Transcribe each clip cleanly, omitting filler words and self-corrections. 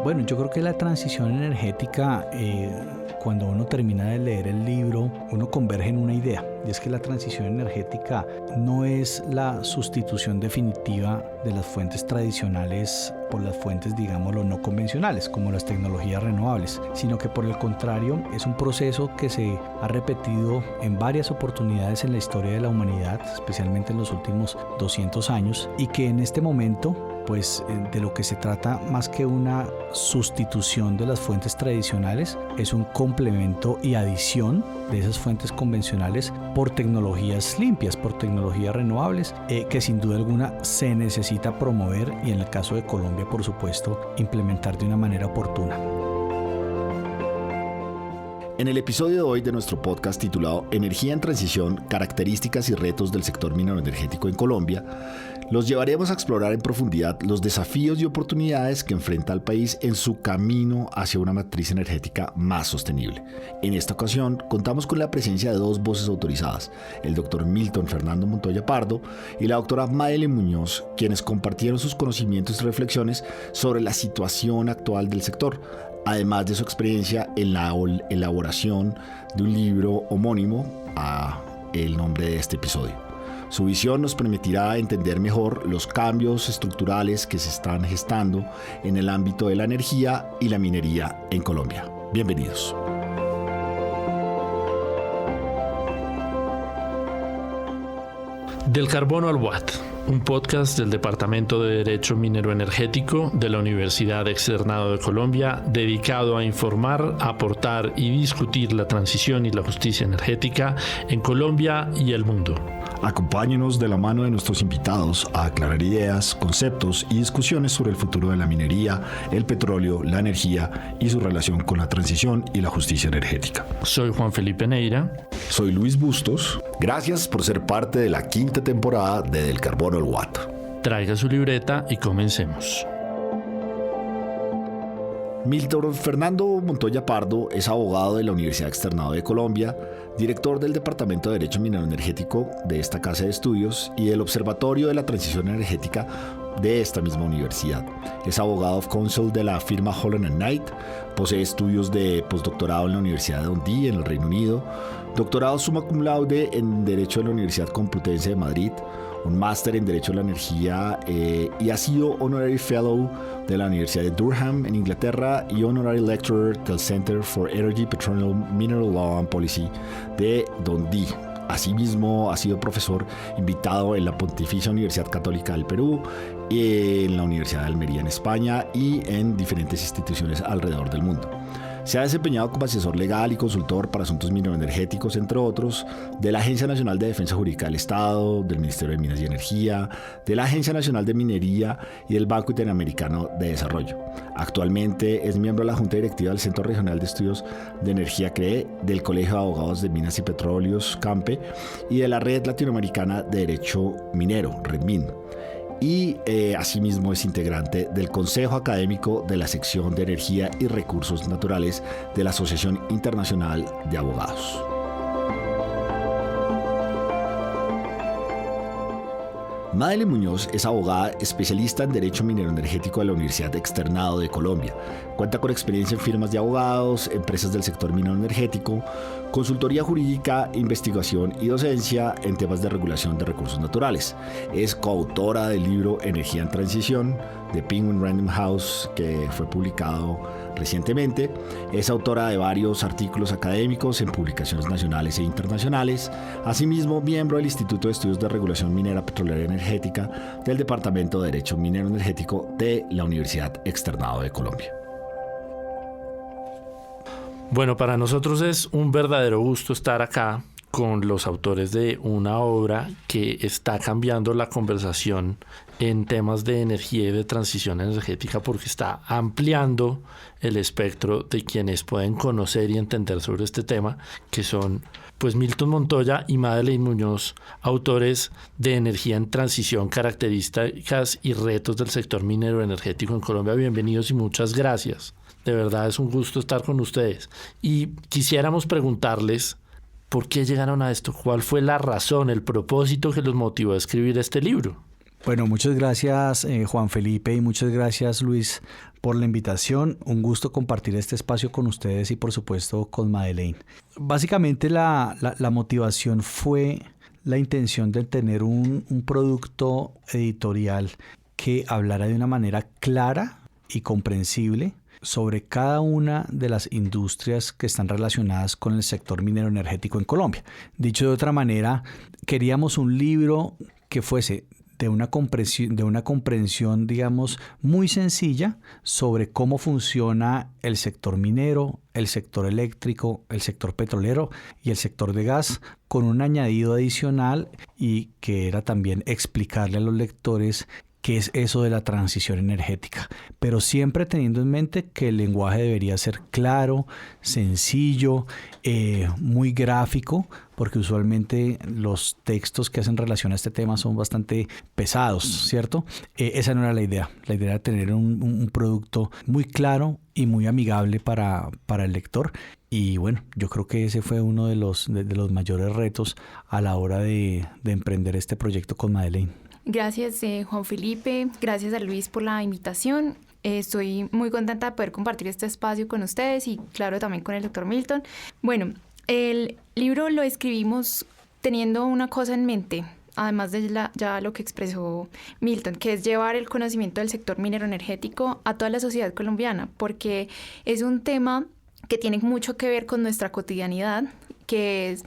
Bueno, yo creo que la transición energética, cuando uno termina de leer el libro, uno converge en una idea, y es que la transición energética no es la sustitución definitiva de las fuentes tradicionales por las fuentes, digámoslo, no convencionales, como las tecnologías renovables, sino que por el contrario es un proceso que se ha repetido en varias oportunidades en la historia de la humanidad, especialmente en los últimos 200 años, y que en este momento pues de lo que se trata, más que una sustitución de las fuentes tradicionales, es un complemento y adición de esas fuentes convencionales por tecnologías limpias, por tecnologías renovables, que sin duda alguna se necesita promover y en el caso de Colombia, por supuesto, implementar de una manera oportuna. En el episodio de hoy de nuestro podcast titulado Energía en Transición, características y retos del sector minero energético en Colombia, los llevaremos a explorar en profundidad los desafíos y oportunidades que enfrenta el país en su camino hacia una matriz energética más sostenible. En esta ocasión contamos con la presencia de dos voces autorizadas, el doctor Milton Fernando Montoya Pardo y la doctora Madeleine Muñoz, quienes compartieron sus conocimientos y reflexiones sobre la situación actual del sector, además de su experiencia en la elaboración de un libro homónimo a el nombre de este episodio. Su visión nos permitirá entender mejor los cambios estructurales que se están gestando en el ámbito de la energía y la minería en Colombia. Bienvenidos. Del carbono al watt, un podcast del Departamento de Derecho Minero Energético de la Universidad Externado de Colombia, dedicado a informar, aportar y discutir la transición y la justicia energética en Colombia y el mundo. Acompáñenos de la mano de nuestros invitados a aclarar ideas, conceptos y discusiones sobre el futuro de la minería, el petróleo, la energía y su relación con la transición y la justicia energética. Soy Juan Felipe Neira. Soy Luis Bustos. Gracias por ser parte de la quinta temporada de Del Carbono al Watt. Traiga su libreta y comencemos. Milton Fernando Montoya Pardo es abogado de la Universidad Externado de Colombia, director del Departamento de Derecho Minero Energético de esta casa de estudios y del Observatorio de la Transición Energética de esta misma universidad. Es abogado of counsel de la firma Holland & Knight, posee estudios de postdoctorado en la Universidad de Dundee, en el Reino Unido, doctorado summa cum laude en Derecho de la Universidad Complutense de Madrid, un máster en Derecho de la Energía y ha sido Honorary Fellow de la Universidad de Durham en Inglaterra y Honorary Lecturer del Center for Energy, Petroleum, Mineral Law and Policy de Dundee. Asimismo, ha sido profesor invitado en la Pontificia Universidad Católica del Perú, en la Universidad de Almería en España y en diferentes instituciones alrededor del mundo. Se ha desempeñado como asesor legal y consultor para asuntos mineroenergéticos, entre otros, de la Agencia Nacional de Defensa Jurídica del Estado, del Ministerio de Minas y Energía, de la Agencia Nacional de Minería y del Banco Interamericano de Desarrollo. Actualmente es miembro de la Junta Directiva del Centro Regional de Estudios de Energía CREE, del Colegio de Abogados de Minas y Petróleos, CAMPE, y de la Red Latinoamericana de Derecho Minero, REDMIN. Y asimismo es integrante del Consejo Académico de la Sección de Energía y Recursos Naturales de la Asociación Internacional de Abogados. Madeleine Muñoz es abogada especialista en Derecho Minero Energético de la Universidad Externado de Colombia. Cuenta con experiencia en firmas de abogados, empresas del sector minero energético, consultoría jurídica, investigación y docencia en temas de regulación de recursos naturales. Es coautora del libro Energía en Transición de Penguin Random House, que fue publicado recientemente. Es autora de varios artículos académicos en publicaciones nacionales e internacionales. Asimismo, miembro del Instituto de Estudios de Regulación Minera, Petrolera y Energética del Departamento de Derecho Minero Energético de la Universidad Externado de Colombia. Bueno, para nosotros es un verdadero gusto estar acá con los autores de una obra que está cambiando la conversación en temas de energía y de transición energética, porque está ampliando el espectro de quienes pueden conocer y entender sobre este tema, que son pues Milton Montoya y Madeleine Muñoz, autores de Energía en Transición, características y retos del sector minero energético en Colombia. Bienvenidos y muchas gracias. De verdad es un gusto estar con ustedes. Y quisiéramos preguntarles ¿por qué llegaron a esto? ¿Cuál fue la razón, el propósito que los motivó a escribir este libro? Bueno, muchas gracias Juan Felipe y muchas gracias Luis por la invitación. Un gusto compartir este espacio con ustedes y por supuesto con Madeleine. Básicamente la motivación fue la intención de tener un producto editorial que hablara de una manera clara y comprensible sobre cada una de las industrias que están relacionadas con el sector minero energético en Colombia. Dicho de otra manera, queríamos un libro que fuese de una comprensión, digamos, muy sencilla sobre cómo funciona el sector minero, el sector eléctrico, el sector petrolero y el sector de gas, con un añadido adicional y que era también explicarle a los lectores qué es eso de la transición energética, pero siempre teniendo en mente que el lenguaje debería ser claro, sencillo, muy gráfico, porque usualmente los textos que hacen relación a este tema son bastante pesados, ¿cierto? Esa no era la idea. La idea era tener un producto muy claro y muy amigable para el lector. Y bueno, yo creo que ese fue uno de los mayores retos a la hora de emprender este proyecto con Madeleine. Gracias Juan Felipe, gracias a Luis por la invitación. Estoy muy contenta de poder compartir este espacio con ustedes y claro también con el doctor Milton. Bueno, el libro lo escribimos teniendo una cosa en mente, además de ya lo que expresó Milton, que es llevar el conocimiento del sector minero energético a toda la sociedad colombiana, porque es un tema que tiene mucho que ver con nuestra cotidianidad, que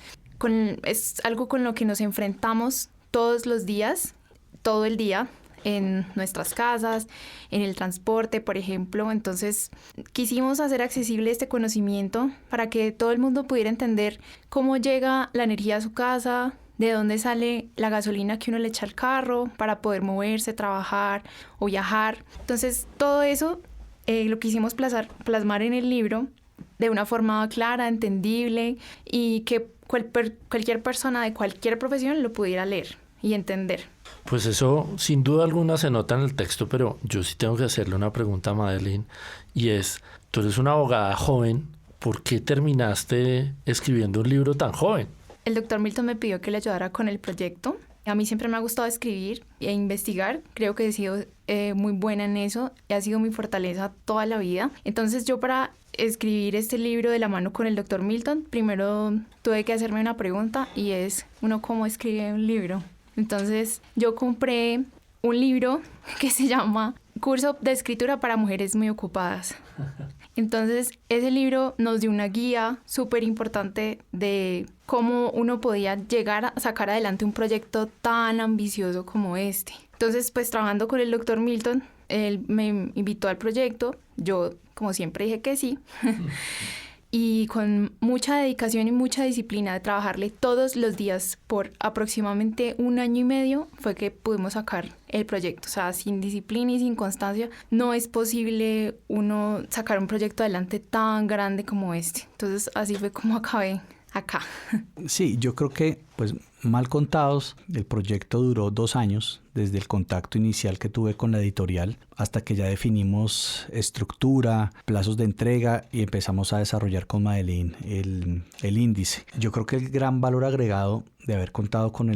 es algo con lo que nos enfrentamos todos los días, todo el día, en nuestras casas, en el transporte, por ejemplo. Entonces, quisimos hacer accesible este conocimiento para que todo el mundo pudiera entender cómo llega la energía a su casa, de dónde sale la gasolina que uno le echa al carro para poder moverse, trabajar o viajar. Entonces, todo eso lo quisimos plasmar en el libro de una forma clara, entendible y que cualquier persona de cualquier profesión lo pudiera leer y entender. Pues eso sin duda alguna se nota en el texto, pero yo sí tengo que hacerle una pregunta a Madeleine y es, tú eres una abogada joven, ¿por qué terminaste escribiendo un libro tan joven? El doctor Milton me pidió que le ayudara con el proyecto. A mí siempre me ha gustado escribir e investigar, creo que he sido muy buena en eso y ha sido mi fortaleza toda la vida. Entonces yo para escribir este libro de la mano con el doctor Milton, primero tuve que hacerme una pregunta y es, ¿uno cómo escribe un libro? Entonces yo compré un libro que se llama Curso de Escritura para Mujeres Muy Ocupadas. Entonces ese libro nos dio una guía súper importante de cómo uno podía llegar a sacar adelante un proyecto tan ambicioso como este. Entonces pues trabajando con el doctor Milton, él me invitó al proyecto, yo como siempre dije que sí. Y con mucha dedicación y mucha disciplina de trabajarle todos los días por aproximadamente 1 año y medio fue que pudimos sacar el proyecto. O sea, sin disciplina y sin constancia no es posible uno sacar un proyecto adelante tan grande como este. Entonces así fue como acabé acá. Sí, yo creo que pues mal contados, el proyecto duró 2 años desde el contacto inicial que tuve con la editorial hasta que ya definimos estructura, plazos de entrega y empezamos a desarrollar con Madeleine el índice. Yo creo que el gran valor agregado de haber contado con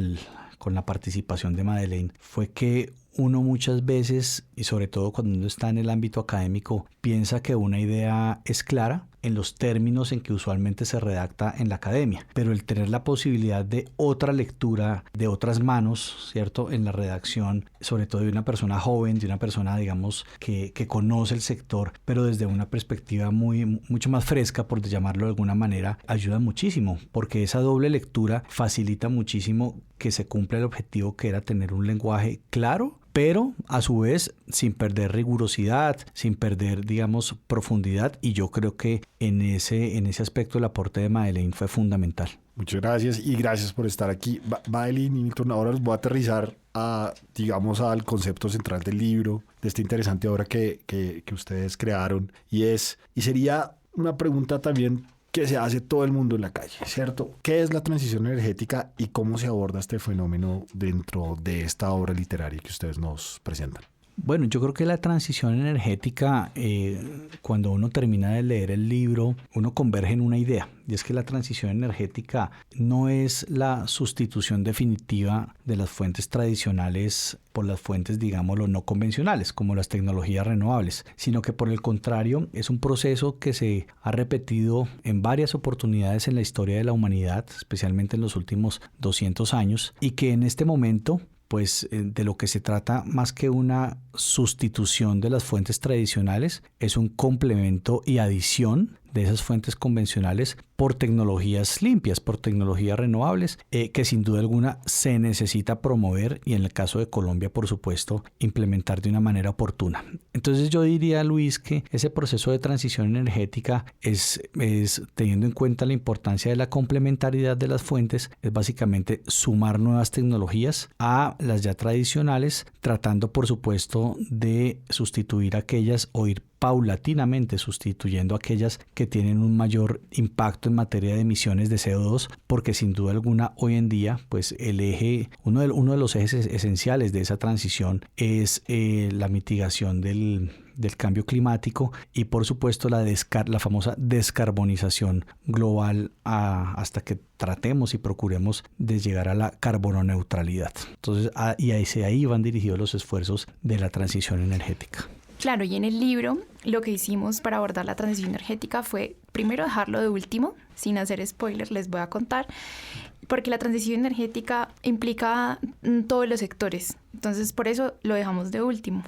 la participación de Madeleine fue que uno muchas veces, y sobre todo cuando uno está en el ámbito académico, piensa que una idea es clara en los términos en que usualmente se redacta en la academia, pero el tener la posibilidad de otra lectura, de otras manos, ¿cierto?, en la redacción, sobre todo de una persona joven, de una persona, digamos, que conoce el sector, pero desde una perspectiva mucho más fresca, por llamarlo de alguna manera, ayuda muchísimo, porque esa doble lectura facilita muchísimo que se cumpla el objetivo que era tener un lenguaje claro, pero a su vez sin perder rigurosidad, sin perder, digamos, profundidad, y yo creo que en ese aspecto el aporte de Madeleine fue fundamental. Muchas gracias y gracias por estar aquí. Madeleine y Milton, ahora los voy a aterrizar al concepto central del libro, de esta interesante obra que ustedes crearon, y sería una pregunta también que se hace todo el mundo en la calle, ¿cierto? ¿Qué es la transición energética y cómo se aborda este fenómeno dentro de esta obra literaria que ustedes nos presentan? Bueno, yo creo que la transición energética, cuando uno termina de leer el libro, uno converge en una idea, y es que la transición energética no es la sustitución definitiva de las fuentes tradicionales por las fuentes, digámoslo, no convencionales, como las tecnologías renovables, sino que por el contrario es un proceso que se ha repetido en varias oportunidades en la historia de la humanidad, especialmente en los últimos 200 años, y que en este momento pues de lo que se trata más que una sustitución de las fuentes tradicionales es un complemento y adición de esas fuentes convencionales por tecnologías limpias, por tecnologías renovables, que sin duda alguna se necesita promover y en el caso de Colombia, por supuesto, implementar de una manera oportuna. Entonces yo diría, Luis, que ese proceso de transición energética es teniendo en cuenta la importancia de la complementariedad de las fuentes, es básicamente sumar nuevas tecnologías a las ya tradicionales, tratando por supuesto de sustituir aquellas o ir paulatinamente sustituyendo aquellas que tienen un mayor impacto en materia de emisiones de CO2, porque sin duda alguna hoy en día pues uno de los ejes esenciales de esa transición es la mitigación del cambio climático y por supuesto la famosa descarbonización global hasta que tratemos y procuremos de llegar a la carbono neutralidad. Entonces y hacia ahí van dirigidos los esfuerzos de la transición energética. Claro, y en el libro lo que hicimos para abordar la transición energética fue primero dejarlo de último, sin hacer spoilers, les voy a contar, porque la transición energética implica todos los sectores, entonces por eso lo dejamos de último.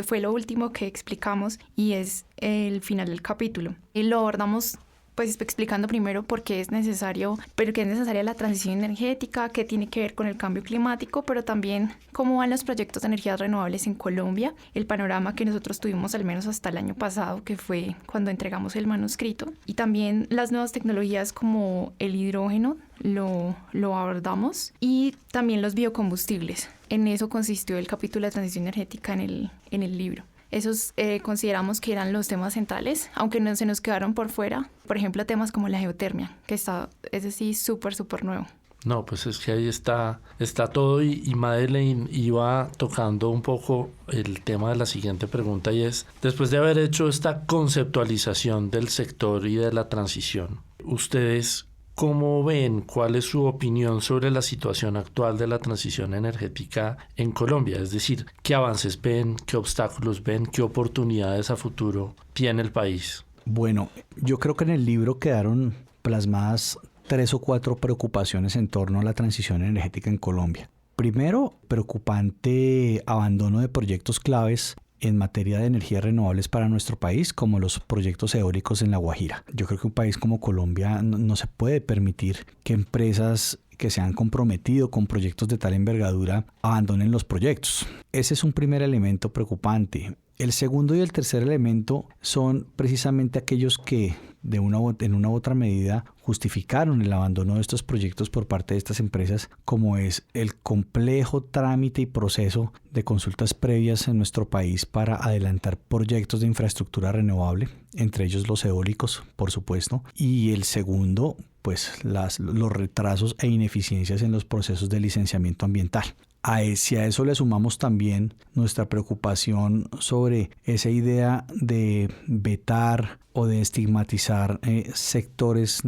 Fue lo último que explicamos y es el final del capítulo. Y lo abordamos pues explicando primero por qué es necesaria la transición energética, qué tiene que ver con el cambio climático, pero también cómo van los proyectos de energías renovables en Colombia, el panorama que nosotros tuvimos al menos hasta el año pasado, que fue cuando entregamos el manuscrito, y también las nuevas tecnologías como el hidrógeno, lo abordamos, y también los biocombustibles. En eso consistió el capítulo de transición energética en el libro. Esos consideramos que eran los temas centrales, aunque no se nos quedaron por fuera. Por ejemplo, temas como la geotermia, que es decir, súper nuevo. No, pues es que ahí está todo y Madeleine iba tocando un poco el tema de la siguiente pregunta y es, después de haber hecho esta conceptualización del sector y de la transición, ¿ustedes cómo ven? ¿Cuál es su opinión sobre la situación actual de la transición energética en Colombia? Es decir, ¿qué avances ven? ¿Qué obstáculos ven? ¿Qué oportunidades a futuro tiene el país? Bueno, yo creo que en el libro quedaron plasmadas 3 o 4 preocupaciones en torno a la transición energética en Colombia. Primero, preocupante abandono de proyectos claves en materia de energías renovables para nuestro país, como los proyectos eólicos en La Guajira. Yo creo que un país como Colombia no se puede permitir que empresas que se han comprometido con proyectos de tal envergadura abandonen los proyectos. Ese es un primer elemento preocupante. El segundo y el tercer elemento son precisamente aquellos que en una u otra medida justificaron el abandono de estos proyectos por parte de estas empresas, como es el complejo trámite y proceso de consultas previas en nuestro país para adelantar proyectos de infraestructura renovable, entre ellos los eólicos, por supuesto, y el segundo, pues los retrasos e ineficiencias en los procesos de licenciamiento ambiental. Si a eso le sumamos también nuestra preocupación sobre esa idea de vetar o de estigmatizar sectores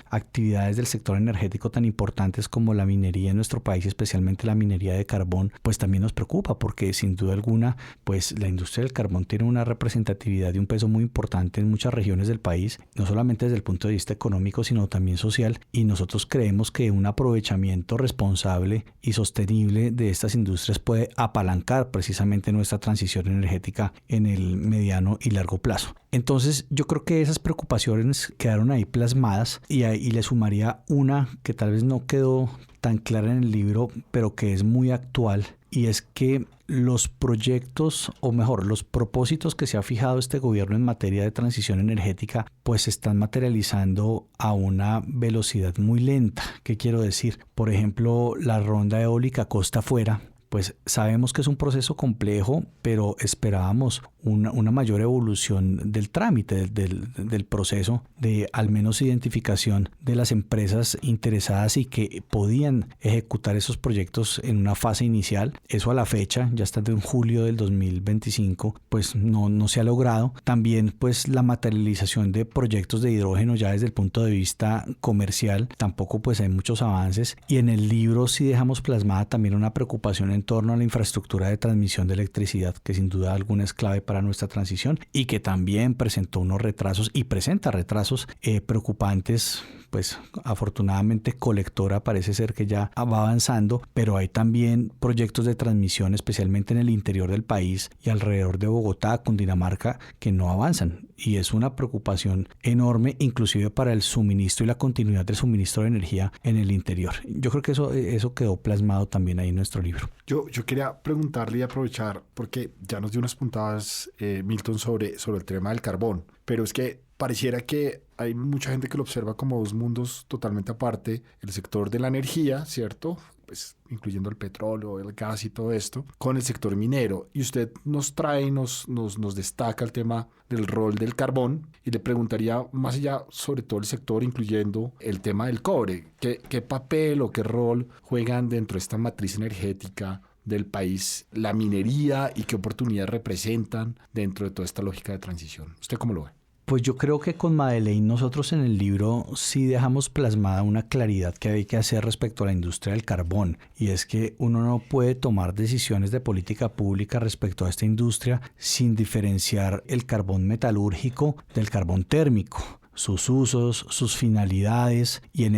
actividades del sector energético tan importantes como la minería en nuestro país, especialmente la minería de carbón, pues también nos preocupa porque sin duda alguna pues la industria del carbón tiene una representatividad y un peso muy importante en muchas regiones del país, no solamente desde el punto de vista económico sino también social, y nosotros creemos que un aprovechamiento responsable y sostenible de estas industrias puede apalancar precisamente nuestra transición energética en el mediano y largo plazo. Entonces yo creo que esas preocupaciones quedaron ahí plasmadas y le sumaría una que tal vez no quedó tan clara en el libro, pero que es muy actual, y es que los proyectos, o mejor, los propósitos que se ha fijado este gobierno en materia de transición energética, pues se están materializando a una velocidad muy lenta. ¿Qué quiero decir? Por ejemplo, la ronda eólica costa afuera, pues sabemos que es un proceso complejo, pero esperábamos una mayor evolución del trámite, del proceso de al menos identificación de las empresas interesadas y que podían ejecutar esos proyectos en una fase inicial. Eso a la fecha, ya hasta en julio del 2025, pues no se ha logrado. También pues la materialización de proyectos de hidrógeno ya desde el punto de vista comercial, tampoco pues hay muchos avances. Y en el libro sí dejamos plasmada también una preocupación en torno a la infraestructura de transmisión de electricidad, que sin duda alguna es clave para nuestra transición y que también presentó unos retrasos y presenta retrasos preocupantes. Pues afortunadamente Colectora parece ser que ya va avanzando, pero hay también proyectos de transmisión, especialmente en el interior del país y alrededor de Bogotá, Cundinamarca, que no avanzan. Y es una preocupación enorme, inclusive para el suministro y la continuidad del suministro de energía en el interior. Yo creo que eso quedó plasmado también ahí en nuestro libro. Yo quería preguntarle y aprovechar, porque ya nos dio unas puntadas, Milton, sobre el tema del carbón, pero es que pareciera que hay mucha gente que lo observa como dos mundos totalmente aparte, el sector de la energía, ¿cierto?, pues incluyendo el petróleo, el gas y todo esto, con el sector minero. Y usted nos trae, nos destaca el tema del rol del carbón, y le preguntaría más allá sobre todo el sector, incluyendo el tema del cobre. ¿Qué papel o qué rol juegan dentro de esta matriz energética del país la minería y qué oportunidades representan dentro de toda esta lógica de transición? ¿Usted cómo lo ve? Pues yo creo que con Madeleine nosotros en el libro sí dejamos plasmada una claridad que hay que hacer respecto a la industria del carbón, y es que uno no puede tomar decisiones de política pública respecto a esta industria sin diferenciar el carbón metalúrgico del carbón térmico, sus usos, sus finalidades, y en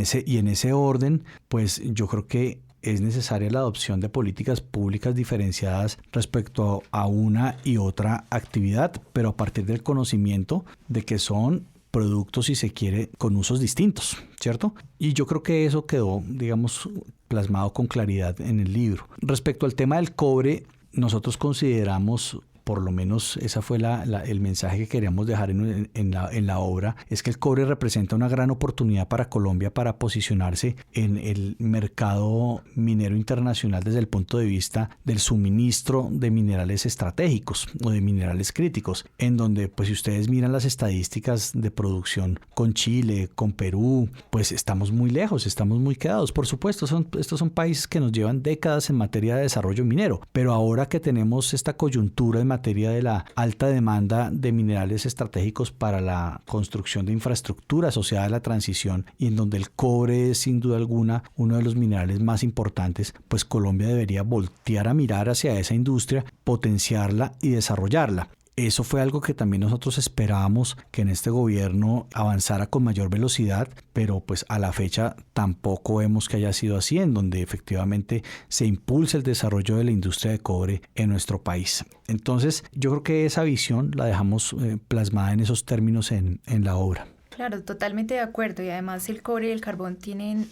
ese orden pues yo creo que es necesaria la adopción de políticas públicas diferenciadas respecto a una y otra actividad, pero a partir del conocimiento de que son productos, si se quiere, con usos distintos, ¿cierto? Y yo creo que eso quedó, digamos, plasmado con claridad en el libro. Respecto al tema del cobre, nosotros consideramos, por lo menos esa fue el mensaje que queríamos dejar en la obra, es que el cobre representa una gran oportunidad para Colombia para posicionarse en el mercado minero internacional desde el punto de vista del suministro de minerales estratégicos o de minerales críticos, en donde pues si ustedes miran las estadísticas de producción con Chile, con Perú, pues estamos muy lejos, estamos muy quedados. Por supuesto, estos son países que nos llevan décadas en materia de desarrollo minero, pero ahora que tenemos esta coyuntura en materia de la alta demanda de minerales estratégicos para la construcción de infraestructura asociada a la transición, y en donde el cobre es sin duda alguna uno de los minerales más importantes, pues Colombia debería voltear a mirar hacia esa industria, potenciarla y desarrollarla. Eso fue algo que también nosotros esperábamos que en este gobierno avanzara con mayor velocidad, pero pues a la fecha tampoco vemos que haya sido así, en donde efectivamente se impulsa el desarrollo de la industria de cobre en nuestro país. Entonces yo creo que esa visión la dejamos plasmada en esos términos en la obra. Claro, totalmente de acuerdo, y además el cobre y el carbón tienen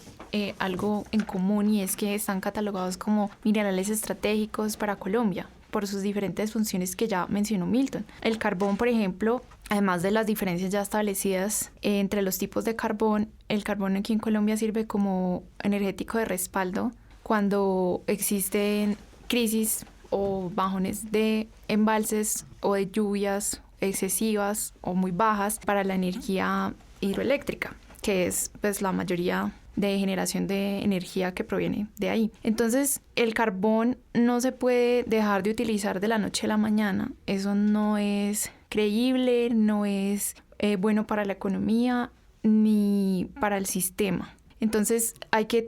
algo en común, y es que están catalogados como minerales estratégicos para Colombia por sus diferentes funciones que ya mencionó Milton. El carbón, por ejemplo, además de las diferencias ya establecidas entre los tipos de carbón, el carbón aquí en Colombia sirve como energético de respaldo cuando existen crisis o bajones de embalses o de lluvias excesivas o muy bajas para la energía hidroeléctrica, que es pues la mayoría de generación de energía que proviene de ahí. Entonces, el carbón no se puede dejar de utilizar de la noche a la mañana. Eso no es creíble, no es bueno para la economía ni para el sistema. Entonces, hay que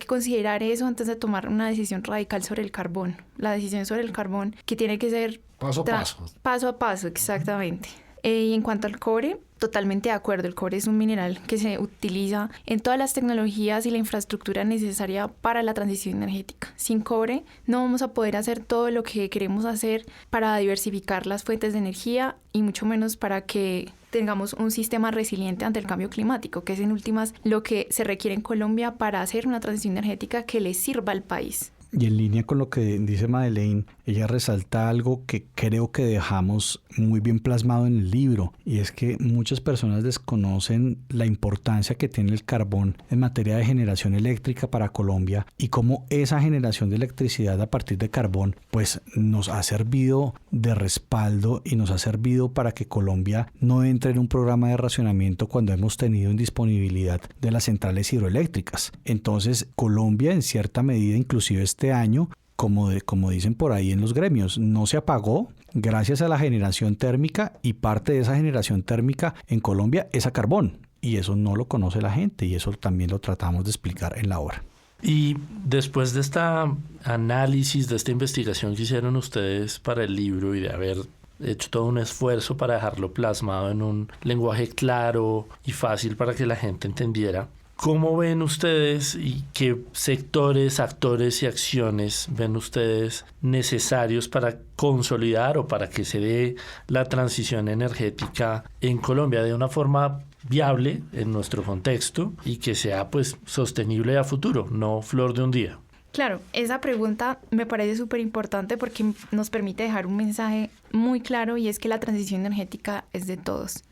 considerar eso antes de tomar una decisión radical sobre el carbón. La decisión sobre el carbón que tiene que ser paso a paso. Paso a paso, exactamente. Y en cuanto al cobre, totalmente de acuerdo. El cobre es un mineral que se utiliza en todas las tecnologías y la infraestructura necesaria para la transición energética. Sin cobre no vamos a poder hacer todo lo que queremos hacer para diversificar las fuentes de energía, y mucho menos para que tengamos un sistema resiliente ante el cambio climático, que es en últimas lo que se requiere en Colombia para hacer una transición energética que le sirva al país. Y en línea con lo que dice Madeleine, ella resalta algo que creo que dejamos muy bien plasmado en el libro, y es que muchas personas desconocen la importancia que tiene el carbón en materia de generación eléctrica para Colombia y cómo esa generación de electricidad a partir de carbón pues nos ha servido de respaldo y nos ha servido para que Colombia no entre en un programa de racionamiento cuando hemos tenido indisponibilidad de las centrales hidroeléctricas. Entonces Colombia en cierta medida, inclusive este año, como dicen por ahí en los gremios, no se apagó gracias a la generación térmica, y parte de esa generación térmica en Colombia es a carbón, y eso no lo conoce la gente, y eso también lo tratamos de explicar en la obra. Y después de esta análisis, de esta investigación que hicieron ustedes para el libro y de haber hecho todo un esfuerzo para dejarlo plasmado en un lenguaje claro y fácil para que la gente entendiera, ¿cómo ven ustedes y qué sectores, actores y acciones ven ustedes necesarios para consolidar o para que se dé la transición energética en Colombia de una forma viable en nuestro contexto y que sea pues sostenible a futuro, no flor de un día? Claro, esa pregunta me parece súper importante porque nos permite dejar un mensaje muy claro, y es que la transición energética es de todos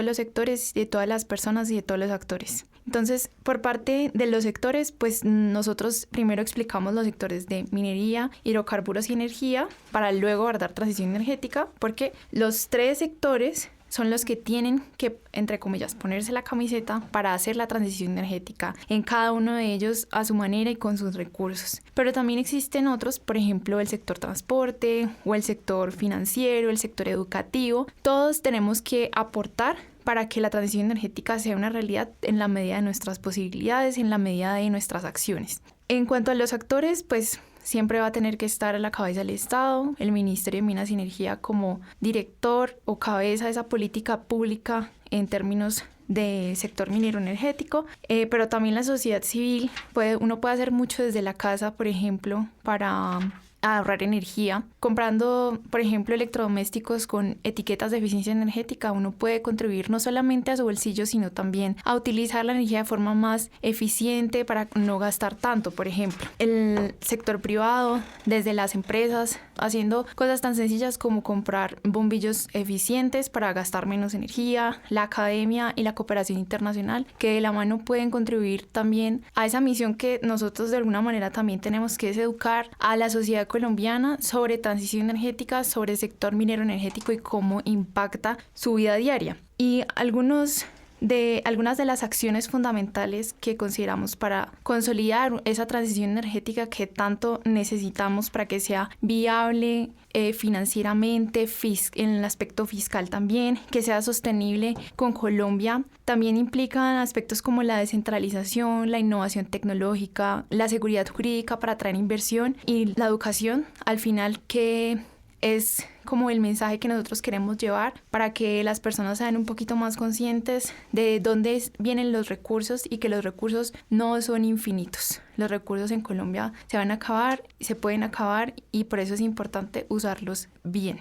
los sectores, de todas las personas y de todos los actores. Entonces, por parte de los sectores, pues nosotros primero explicamos los sectores de minería, hidrocarburos y energía para luego abordar transición energética, porque los tres sectores son los que tienen que, entre comillas, ponerse la camiseta para hacer la transición energética en cada uno de ellos a su manera y con sus recursos. Pero también existen otros, por ejemplo, el sector transporte o el sector financiero, el sector educativo. Todos tenemos que aportar para que la transición energética sea una realidad en la medida de nuestras posibilidades, en la medida de nuestras acciones. En cuanto a los actores, pues siempre va a tener que estar a la cabeza del Estado, el Ministerio de Minas y Energía como director o cabeza de esa política pública en términos de sector minero energético, pero también la sociedad civil. Uno puede hacer mucho desde la casa, por ejemplo, para ahorrar energía. Comprando, por ejemplo, electrodomésticos con etiquetas de eficiencia energética, uno puede contribuir no solamente a su bolsillo, sino también a utilizar la energía de forma más eficiente para no gastar tanto. Por ejemplo, el sector privado, desde las empresas, haciendo cosas tan sencillas como comprar bombillos eficientes para gastar menos energía, la academia y la cooperación internacional, que de la mano pueden contribuir también a esa misión que nosotros de alguna manera también tenemos, que es educar a la sociedad colombiana sobre transición energética, sobre el sector minero energético y cómo impacta su vida diaria. Y algunas de las acciones fundamentales que consideramos para consolidar esa transición energética que tanto necesitamos para que sea viable financieramente, en el aspecto fiscal también, que sea sostenible con Colombia, también implican aspectos como la descentralización, la innovación tecnológica, la seguridad jurídica para atraer inversión y la educación, al final, que es como el mensaje que nosotros queremos llevar para que las personas sean un poquito más conscientes de dónde vienen los recursos y que los recursos no son infinitos. Los recursos en Colombia se van a acabar, se pueden acabar, y por eso es importante usarlos bien.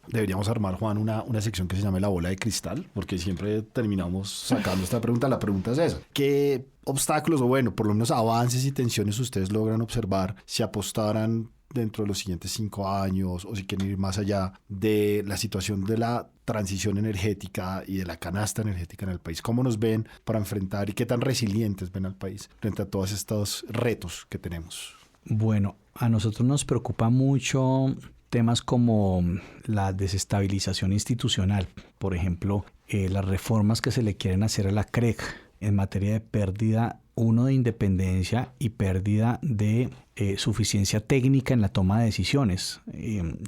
Deberíamos armar, Juan, una sección que se llame La Bola de Cristal, porque siempre terminamos sacando esta pregunta. La pregunta es esa: ¿qué obstáculos o, bueno, por lo menos avances y tensiones ustedes logran observar si apostaran dentro de los siguientes 5 años, o si quieren ir más allá, de la situación de la transición energética y de la canasta energética en el país? ¿Cómo nos ven para enfrentar y qué tan resilientes ven al país frente a todos estos retos que tenemos? Bueno, a nosotros nos preocupa mucho temas como la desestabilización institucional. Por ejemplo, las reformas que se le quieren hacer a la CREC en materia de pérdida de independencia y pérdida de suficiencia técnica en la toma de decisiones.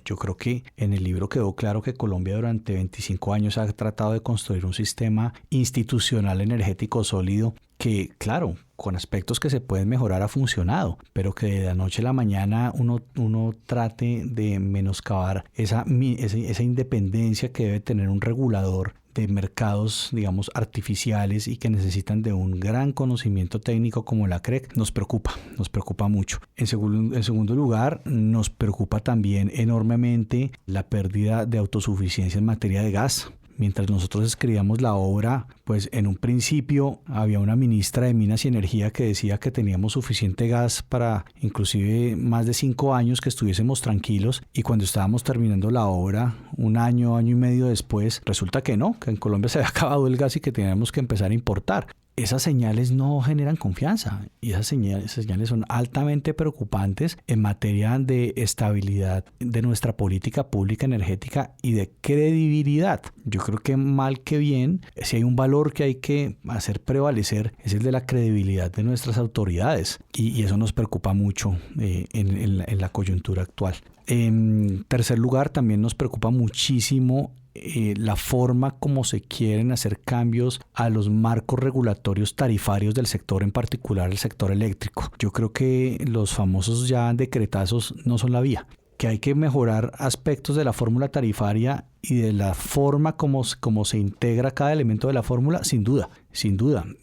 Yo creo que en el libro quedó claro que Colombia durante 25 años ha tratado de construir un sistema institucional energético sólido que, claro, con aspectos que se pueden mejorar, ha funcionado, pero que de la noche a la mañana uno trate de menoscabar esa independencia que debe tener un regulador de mercados, digamos, artificiales y que necesitan de un gran conocimiento técnico como la CREC, nos preocupa mucho. En segundo lugar, nos preocupa también enormemente la pérdida de autosuficiencia en materia de gas. Mientras nosotros escribíamos la obra, pues en un principio había una ministra de Minas y Energía que decía que teníamos suficiente gas para inclusive más de 5 años que estuviésemos tranquilos, y cuando estábamos terminando la obra, un año, año y medio después, resulta que no, que en Colombia se había acabado el gas y que teníamos que empezar a importar. Esas señales no generan confianza y esas señales son altamente preocupantes en materia de estabilidad de nuestra política pública energética y de credibilidad. Yo creo que mal que bien, si hay un valor que hay que hacer prevalecer, es el de la credibilidad de nuestras autoridades, y eso nos preocupa mucho en la coyuntura actual. En tercer lugar, también nos preocupa muchísimo la forma como se quieren hacer cambios a los marcos regulatorios tarifarios del sector, en particular el sector eléctrico. Yo creo que los famosos ya decretazos no son la vía, que hay que mejorar aspectos de la fórmula tarifaria y de la forma como se integra cada elemento de la fórmula, sin duda,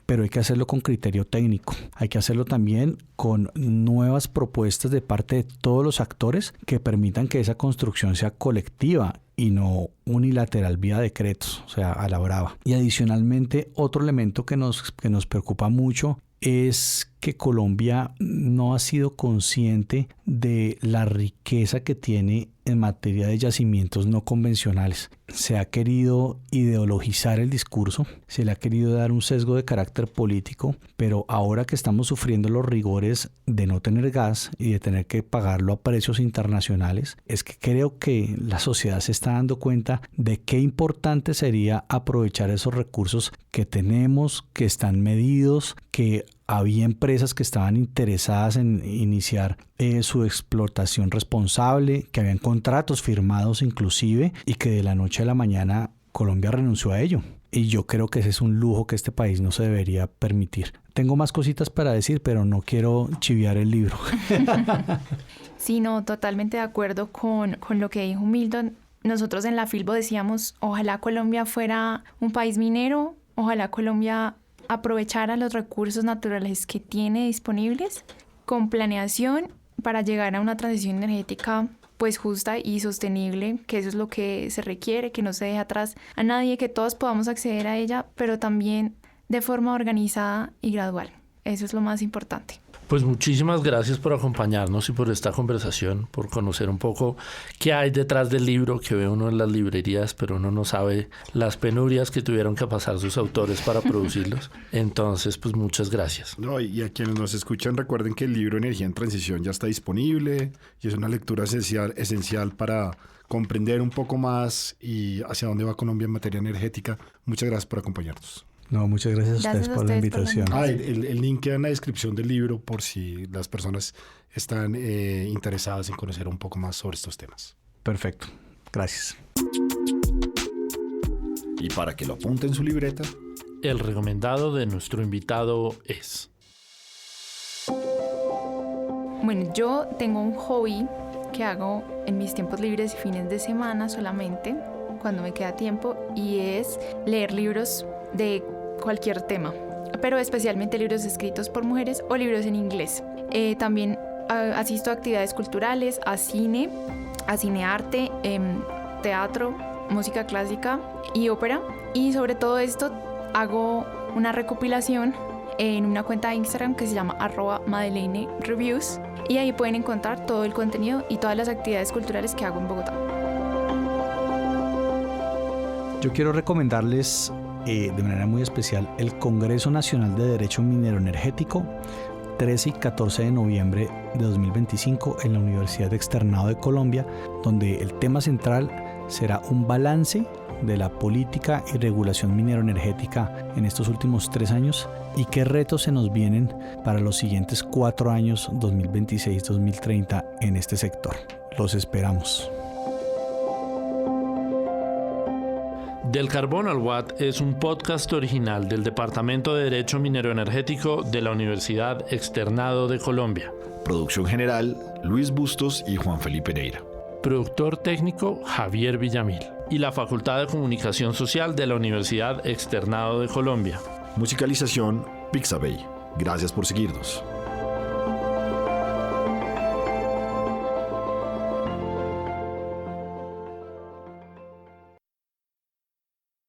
pero hay que hacerlo con criterio técnico. Hay que hacerlo también con nuevas propuestas de parte de todos los actores que permitan que esa construcción sea colectiva y no unilateral vía decretos, o sea, a la brava. Y adicionalmente, otro elemento que nos preocupa mucho es que Colombia no ha sido consciente de la riqueza que tiene en materia de yacimientos no convencionales. Se ha querido ideologizar el discurso, se le ha querido dar un sesgo de carácter político, pero ahora que estamos sufriendo los rigores de no tener gas y de tener que pagarlo a precios internacionales, es que creo que la sociedad se está dando cuenta de qué importante sería aprovechar esos recursos que tenemos, que están medidos, que había empresas que estaban interesadas en iniciar su explotación responsable, que habían contratos firmados inclusive, y que de la noche a la mañana Colombia renunció a ello. Y yo creo que ese es un lujo que este país no se debería permitir. Tengo más cositas para decir, pero no quiero chiviar el libro. Sí, no, totalmente de acuerdo con lo que dijo Milton. Nosotros en la Filbo decíamos, ojalá Colombia fuera un país minero, ojalá Colombia aprovechara los recursos naturales que tiene disponibles con planeación para llegar a una transición energética pues justa y sostenible, que eso es lo que se requiere, que no se deje atrás a nadie, que todos podamos acceder a ella, pero también de forma organizada y gradual. Eso es lo más importante. Pues muchísimas gracias por acompañarnos y por esta conversación, por conocer un poco qué hay detrás del libro que ve uno en las librerías, pero uno no sabe las penurias que tuvieron que pasar sus autores para producirlos. Entonces, pues muchas gracias. No, y a quienes nos escuchan, recuerden que el libro Energía en Transición ya está disponible y es una lectura esencial para comprender un poco más y hacia dónde va Colombia en materia energética. Muchas gracias por acompañarnos. No, muchas gracias a ustedes por la invitación. El link queda en la descripción del libro por si las personas están interesadas en conocer un poco más sobre estos temas. Perfecto, gracias. Y para que lo apunte en su libreta, el recomendado de nuestro invitado es... Bueno, yo tengo un hobby que hago en mis tiempos libres y fines de semana solamente, cuando me queda tiempo, y es leer libros de cualquier tema, pero especialmente libros escritos por mujeres o libros en inglés. También asisto a actividades culturales, a cine, arte, teatro, música clásica y ópera. Y sobre todo esto hago una recopilación en una cuenta de Instagram que se llama @MadeleineReviews, y ahí pueden encontrar todo el contenido y todas las actividades culturales que hago en Bogotá. Yo quiero recomendarles de manera muy especial el Congreso Nacional de Derecho Minero Energético, 13 y 14 de noviembre de 2025 en la Universidad Externado de Colombia, donde el tema central será un balance de la política y regulación minero-energética en estos últimos 3 años y qué retos se nos vienen para los siguientes 4 años, 2026-2030, en este sector. Los esperamos. Del Carbón al Watt es un podcast original del Departamento de Derecho Minero Energético de la Universidad Externado de Colombia. Producción general, Luis Bustos y Juan Felipe Neira. Productor técnico, Javier Villamil. Y la Facultad de Comunicación Social de la Universidad Externado de Colombia. Musicalización, Pixabay. Gracias por seguirnos.